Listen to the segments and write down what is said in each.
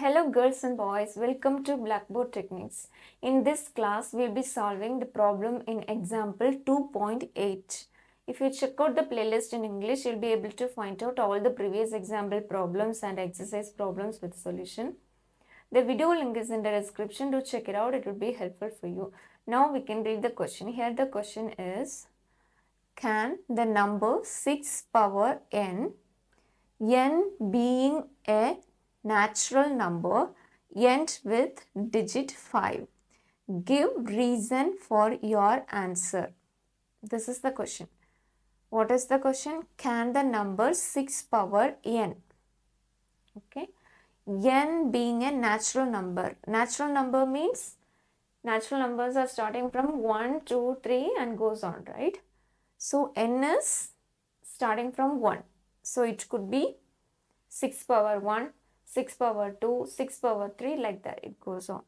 Hello girls and boys, welcome to Blackboard Techniques. In this class, we'll be solving the problem in example 2.8. If you check out the playlist in English, you'll be able to find out all the previous example problems and exercise problems with solution. The video link is in the description. Do check it out. It will be helpful for you. Now we can read the question. Here the question is, can the number 6 power n being a natural number end with digit 5. Give reason for your answer. This is the question. What is the question? Can the number 6 power n? Okay. N being a natural number. Natural number means natural numbers are starting from 1, 2, 3 and goes on, right? So n is starting from 1. So it could be 6 power 1, 6 power 2, 6 power 3, like that it goes on.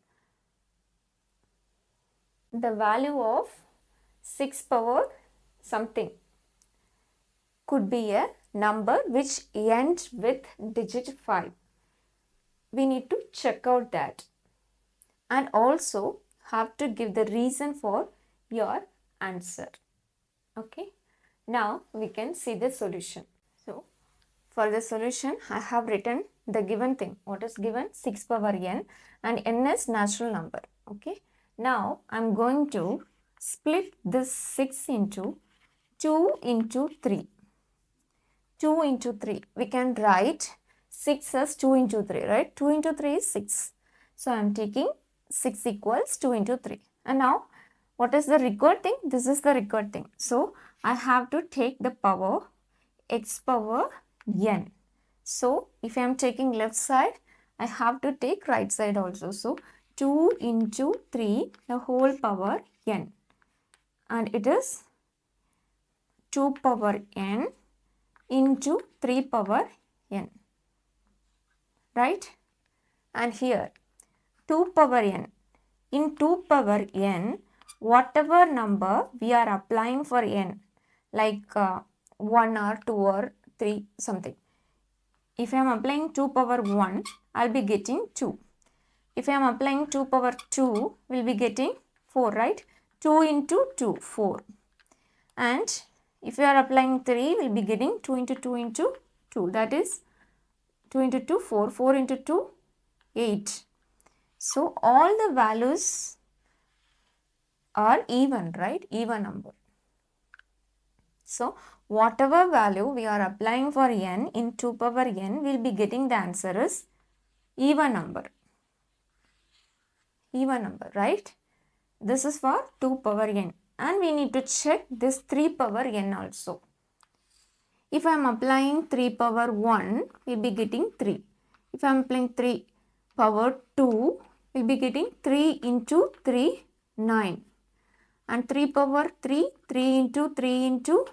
The value of 6 power something could be a number which ends with digit 5. We need to check out that and also have to give the reason for your answer. Okay. Now we can see the solution. So for the solution, I have written the given thing. What is given? 6 power n and n is natural number. Okay. Now I am going to split this 6 into 2 into 3. 2 into 3. We can write 6 as 2 into 3, right? 2 into 3 is 6. So I am taking 6 equals 2 into 3. And now what is the required thing? This is the required thing. So I have to take the power x power n. So if I am taking left side, I have to take right side also. So 2 into 3 the whole power n, and it is 2 power n into 3 power n, right? And here 2 power n. In 2 power n, whatever number we are applying for n, like 1 or 2 or 3 something. If I am applying 2 power 1, I will be getting 2. If I am applying 2 power 2, we will be getting 4, right? 2 into 2, 4. And if you are applying 3, we will be getting 2 into 2 into 2. That is 2 into 2, 4. 4 into 2, 8. So all the values are even, right? Even number. So whatever value we are applying for n in 2 power n, we will be getting the answer is even number. Even number, right? This is for 2 power n. And we need to check this 3 power n also. If I am applying 3 power 1, we will be getting 3. If I am applying 3 power 2, we will be getting 3 into 3, 9. And 3 power 3, 3 into 3 into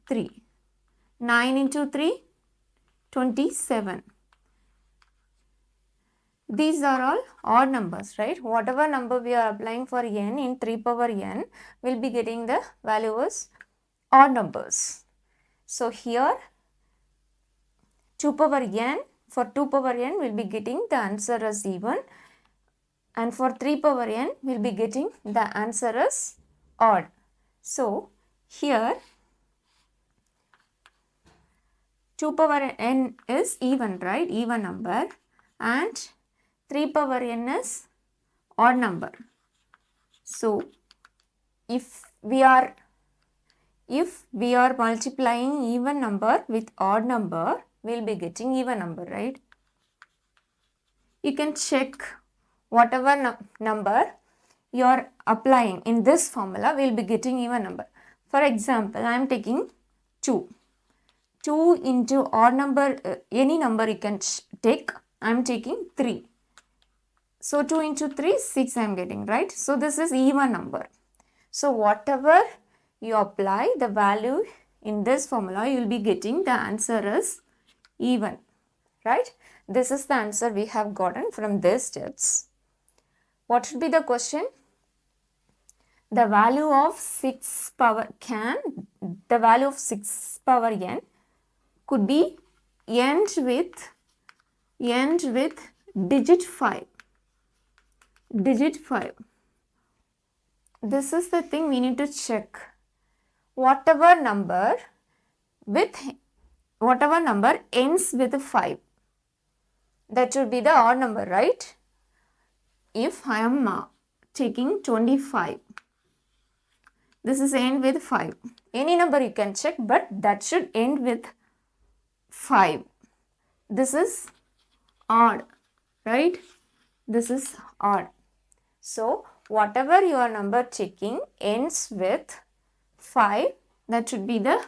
3. 9 into 3, 27. These are all odd numbers, right? Whatever number we are applying for n in 3 power n, we will be getting the value as odd numbers. So here 2 power n, for 2 power n, we will be getting the answer as even. And for 3 power n, we will be getting the answer as odd. So here 2 power n is even, right? Even number. And 3 power n is odd number. So if we are multiplying even number with odd number, we will be getting even number, right? You can check whatever number you are applying in this formula, we will be getting even number. For example, I am taking 2. 2 into odd number, any number you can take. I am taking 3. So 2 into 3, 6 I am getting, right? So this is even number. So whatever you apply, the value in this formula, you will be getting the answer is even, right? This is the answer we have gotten from these steps. What should be the question? The value of 6 power the value of 6 power n could be end with digit 5. Digit 5. This is the thing we need to check. Whatever number ends with 5, that should be the odd number, right? If I am taking 25, this is end with 5. Any number you can check, but that should end with 5. This is odd, right? This is odd. So, whatever your number checking ends with 5, that should be the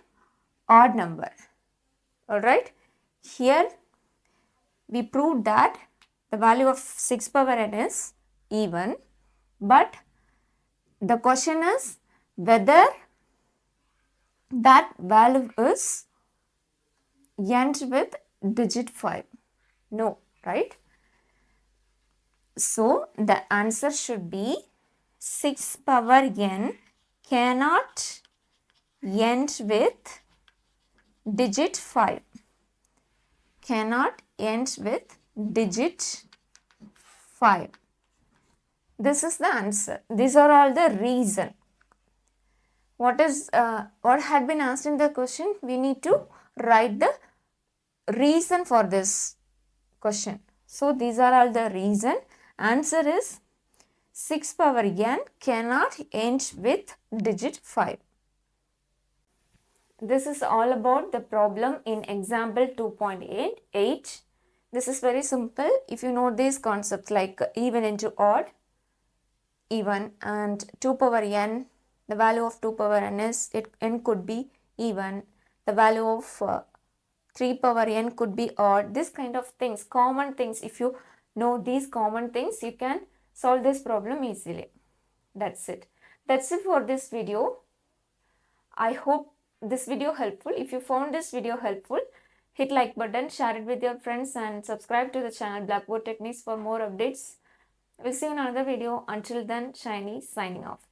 odd number. Alright, here we proved that the value of 6 power n is even, but the question is whether that value is ends with digit 5. No, right? So, the answer should be 6 power n cannot end with digit 5. Cannot end with digit 5. This is the answer. These are all the reason. What had been asked in the question? We need to write the reason for this question. So, these are all the reason. Answer is 6 power n cannot end with digit 5. This is all about the problem in example 2.8. This is very simple. If you know these concepts like even into odd, even, and 2 power n, the value of 2 power n is, n could be even, the value of 3 power n could be odd. This kind of things, common things, if you know these common things, you can solve this problem easily. That's it. That's it for this video. I hope this video helpful. If you found this video helpful, hit like button, share it with your friends, and subscribe to the channel Blackboard Techniques for more updates. We'll see you in another video. Until then, Shiny signing off.